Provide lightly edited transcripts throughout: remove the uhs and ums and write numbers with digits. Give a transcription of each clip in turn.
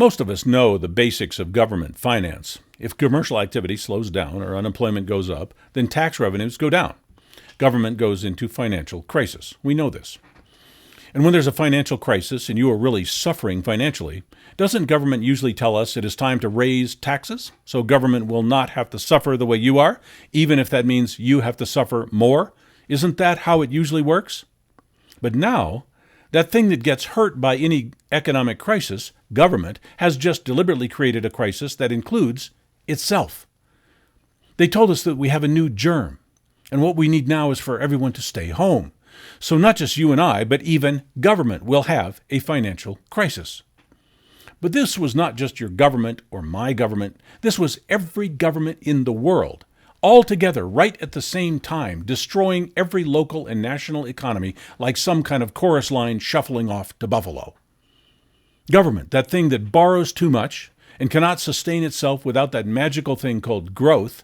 Most of us know the basics of government finance. If commercial activity slows down or unemployment goes up, then tax revenues go down. Government goes into financial crisis. We know this. And when there's a financial crisis and you are really suffering financially, doesn't government usually tell us it is time to raise taxes so government will not have to suffer the way you are, even if that means you have to suffer more? Isn't that how it usually works? But now, that thing that gets hurt by any economic crisis, government, has just deliberately created a crisis that includes itself. They told us that we have a new germ, and what we need now is for everyone to stay home. So not just you and I, but even government will have a financial crisis. But this was not just your government or my government. This was every government in the world, all together right at the same time, destroying every local and national economy like some kind of chorus line shuffling off to Buffalo. Government, that thing that borrows too much and cannot sustain itself without that magical thing called growth,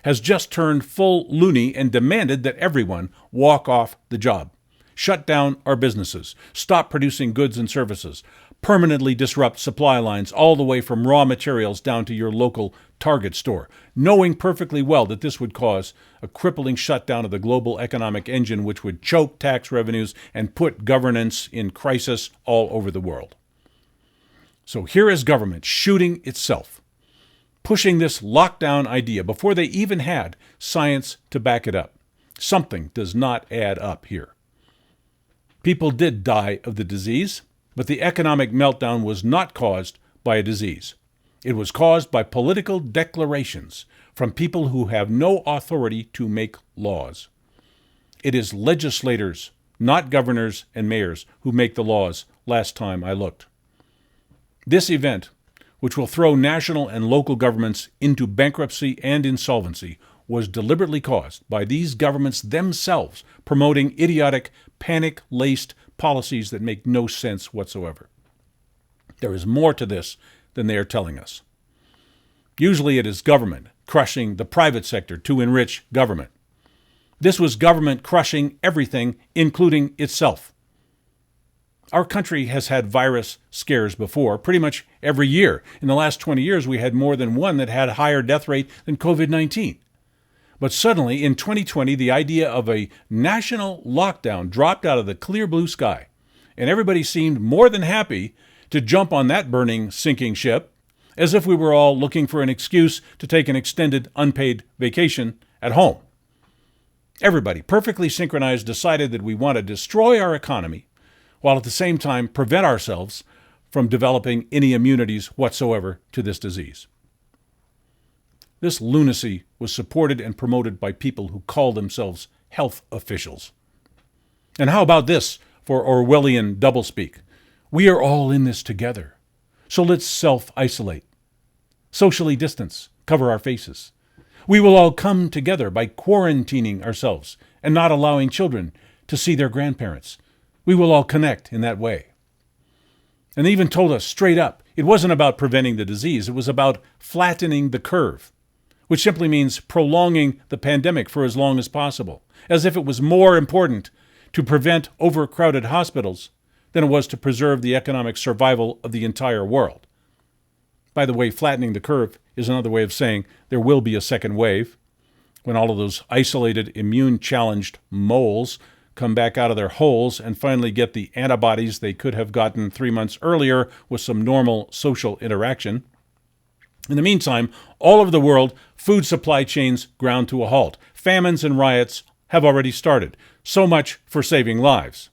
has just turned full loony and demanded that everyone walk off the job, shut down our businesses, stop producing goods and services, permanently disrupt supply lines all the way from raw materials down to your local Target store, knowing perfectly well that this would cause a crippling shutdown of the global economic engine which would choke tax revenues and put governance in crisis all over the world. So here is government shooting itself, pushing this lockdown idea before they even had science to back it up. Something does not add up here. People did die of the disease, but the economic meltdown was not caused by a disease. It was caused by political declarations from people who have no authority to make laws. It is legislators, not governors and mayors, who make the laws last time I looked. This event, which will throw national and local governments into bankruptcy and insolvency, was deliberately caused by these governments themselves promoting idiotic, panic-laced policies that make no sense whatsoever. There is more to this than they are telling us. Usually it is government crushing the private sector to enrich government. This was government crushing everything, including itself. Our country has had virus scares before, pretty much every year. In the last 20 years, we had more than one that had a higher death rate than COVID-19. But suddenly, in 2020, the idea of a national lockdown dropped out of the clear blue sky, and everybody seemed more than happy to jump on that burning, sinking ship, as if we were all looking for an excuse to take an extended, unpaid vacation at home. Everybody, perfectly synchronized, decided that we want to destroy our economy, while at the same time prevent ourselves from developing any immunities whatsoever to this disease. This lunacy was supported and promoted by people who call themselves health officials. And how about this for Orwellian doublespeak? We are all in this together, so let's self-isolate, socially distance, cover our faces. We will all come together by quarantining ourselves and not allowing children to see their grandparents. We will all connect in that way. And they even told us straight up, it wasn't about preventing the disease, it was about flattening the curve, which simply means prolonging the pandemic for as long as possible, as if it was more important to prevent overcrowded hospitals than it was to preserve the economic survival of the entire world. By the way, flattening the curve is another way of saying there will be a second wave, when all of those isolated, immune-challenged moles come back out of their holes and finally get the antibodies they could have gotten 3 months earlier with some normal social interaction. In the meantime, all over the world, food supply chains ground to a halt. Famines and riots have already started. So much for saving lives.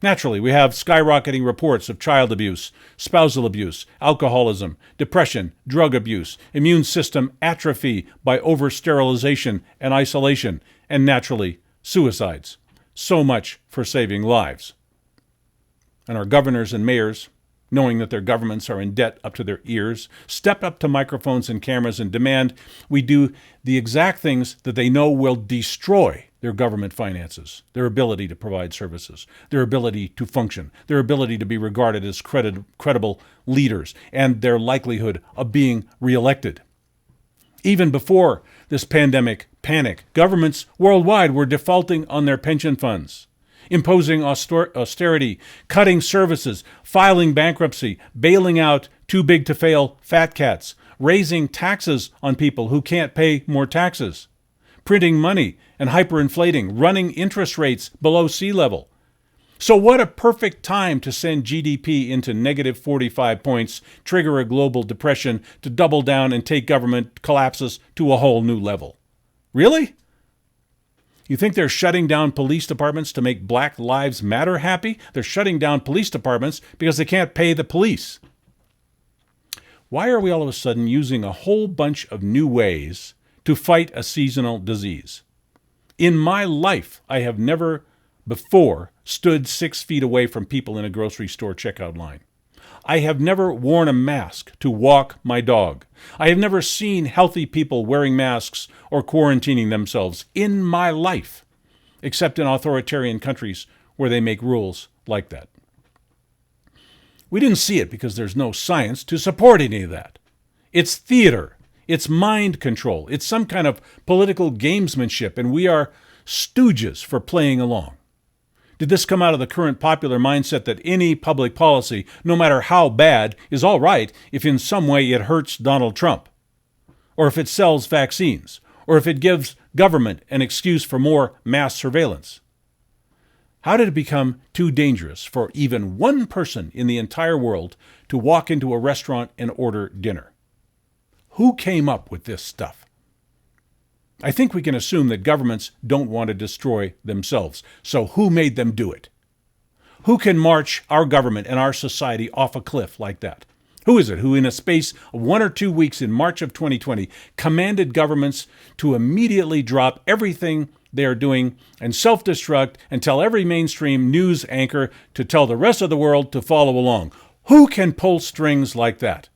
Naturally, we have skyrocketing reports of child abuse, spousal abuse, alcoholism, depression, drug abuse, immune system atrophy by over-sterilization and isolation, and naturally, suicides. So much for saving lives. And our governors and mayors, knowing that their governments are in debt up to their ears, step up to microphones and cameras and demand we do the exact things that they know will destroy their government finances, their ability to provide services, their ability to function, their ability to be regarded as credible leaders, and their likelihood of being reelected. Even before this pandemic panic, governments worldwide were defaulting on their pension funds, imposing austerity, cutting services, filing bankruptcy, bailing out too big to fail fat cats, raising taxes on people who can't pay more taxes, printing money and hyperinflating, running interest rates below sea level. So what a perfect time to send GDP into negative 45 points, trigger a global depression, to double down and take government collapses to a whole new level. Really? You think they're shutting down police departments to make Black Lives Matter happy? They're shutting down police departments because they can't pay the police. Why are we all of a sudden using a whole bunch of new ways to fight a seasonal disease? In my life, I have never before stood 6 feet away from people in a grocery store checkout line. I have never worn a mask to walk my dog. I have never seen healthy people wearing masks or quarantining themselves in my life, except in authoritarian countries where they make rules like that. We didn't see it because there's no science to support any of that. It's theater. It's mind control. It's some kind of political gamesmanship, and we are stooges for playing along. Did this come out of the current popular mindset that any public policy, no matter how bad, is all right if in some way it hurts Donald Trump, or if it sells vaccines, or if it gives government an excuse for more mass surveillance? How did it become too dangerous for even one person in the entire world to walk into a restaurant and order dinner? Who came up with this stuff? I think we can assume that governments don't want to destroy themselves. So who made them do it? Who can march our government and our society off a cliff like that? Who is it who, in a space of 1 or 2 weeks in March of 2020, commanded governments to immediately drop everything they are doing and self-destruct and tell every mainstream news anchor to tell the rest of the world to follow along? Who can pull strings like that?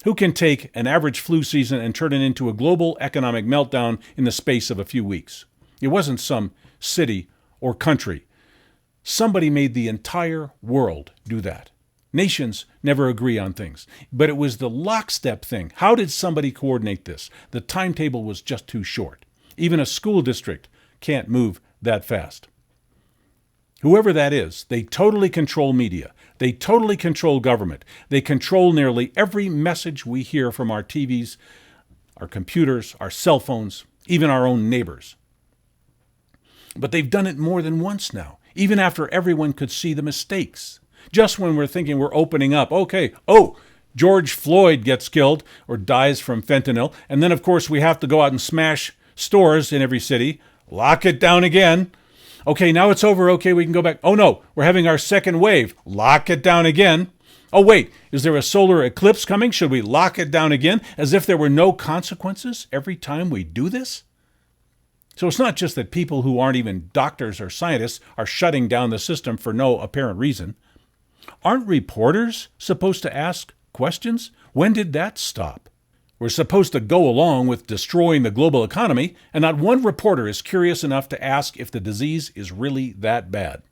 Who can take an average flu season and turn it into a global economic meltdown in the space of a few weeks? It wasn't some city or country. Somebody made the entire world do that. Nations never agree on things, but it was the lockstep thing. How did somebody coordinate this? The timetable was just too short. Even a school district can't move that fast. Whoever that is, they totally control media. They totally control government. They control nearly every message we hear from our TVs, our computers, our cell phones, even our own neighbors. But they've done it more than once now, even after everyone could see the mistakes. Just when we're thinking we're opening up, okay, George Floyd gets killed or dies from fentanyl, and then, of course, we have to go out and smash stores in every city, lock it down again. Okay, now it's over. Okay, we can go back. Oh, no, we're having our second wave. Lock it down again. Oh, wait, is there a solar eclipse coming? Should we lock it down again? As if there were no consequences every time we do this? So it's not just that people who aren't even doctors or scientists are shutting down the system for no apparent reason. Aren't reporters supposed to ask questions? When did that stop? We're supposed to go along with destroying the global economy, and not one reporter is curious enough to ask if the disease is really that bad.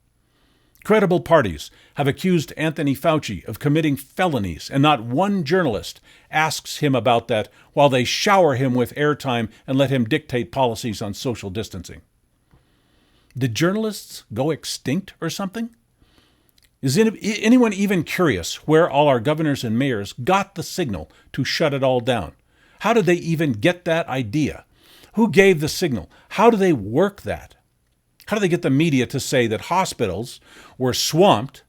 Credible parties have accused Anthony Fauci of committing felonies, and not one journalist asks him about that while they shower him with airtime and let him dictate policies on social distancing. Did journalists go extinct or something? Is anyone even curious where all our governors and mayors got the signal to shut it all down? How did they even get that idea? Who gave the signal? How do they work that? How do they get the media to say that hospitals were swamped,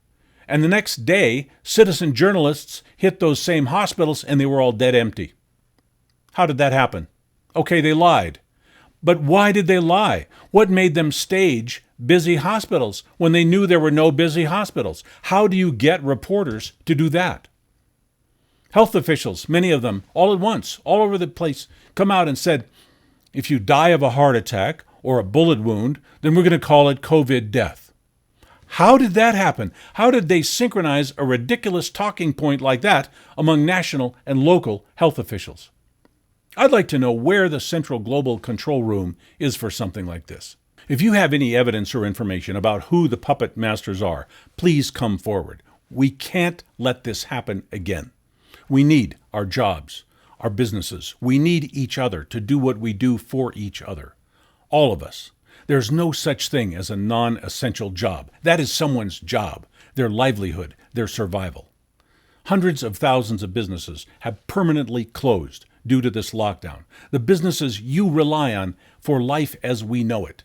and the next day citizen journalists hit those same hospitals and they were all dead empty? How did that happen? Okay, they lied. But why did they lie? What made them stage busy hospitals when they knew there were no busy hospitals? How do you get reporters to do that? Health officials, many of them, all at once, all over the place, come out and said, if you die of a heart attack or a bullet wound, then we're going to call it COVID death. How did that happen? How did they synchronize a ridiculous talking point like that among national and local health officials? I'd like to know where the central global control room is for something like this. If you have any evidence or information about who the puppet masters are, please come forward. We can't let this happen again. We need our jobs, our businesses. We need each other to do what we do for each other. All of us. There's no such thing as a non-essential job. That is someone's job, their livelihood, their survival. Hundreds of thousands of businesses have permanently closed due to this lockdown. The businesses you rely on for life as we know it.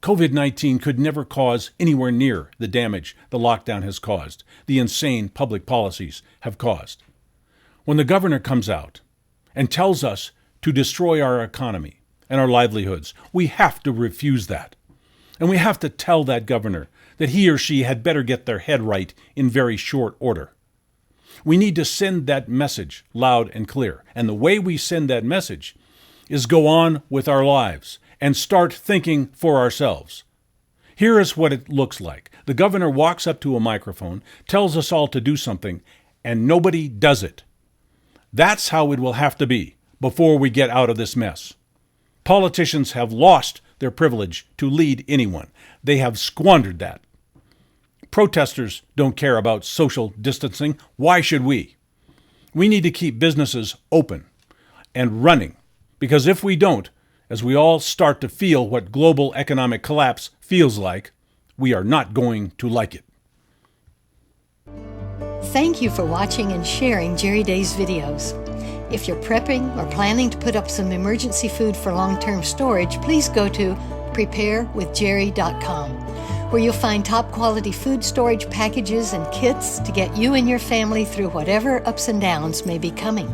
COVID-19 could never cause anywhere near the damage the lockdown has caused, the insane public policies have caused. When the governor comes out and tells us to destroy our economy and our livelihoods, we have to refuse that. And we have to tell that governor that he or she had better get their head right in very short order. We need to send that message loud and clear. And the way we send that message is go on with our lives and start thinking for ourselves. Here is what it looks like. The governor walks up to a microphone, tells us all to do something, and nobody does it. That's how it will have to be before we get out of this mess. Politicians have lost their privilege to lead anyone. They have squandered that. Protesters don't care about social distancing. Why should we? We need to keep businesses open and running, because if we don't, as we all start to feel what global economic collapse feels like, we are not going to like it. Thank you for watching and sharing Jerry Day's videos. If you're prepping or planning to put up some emergency food for long-term storage, please go to preparewithjerry.com, where you'll find top-quality food storage packages and kits to get you and your family through whatever ups and downs may be coming.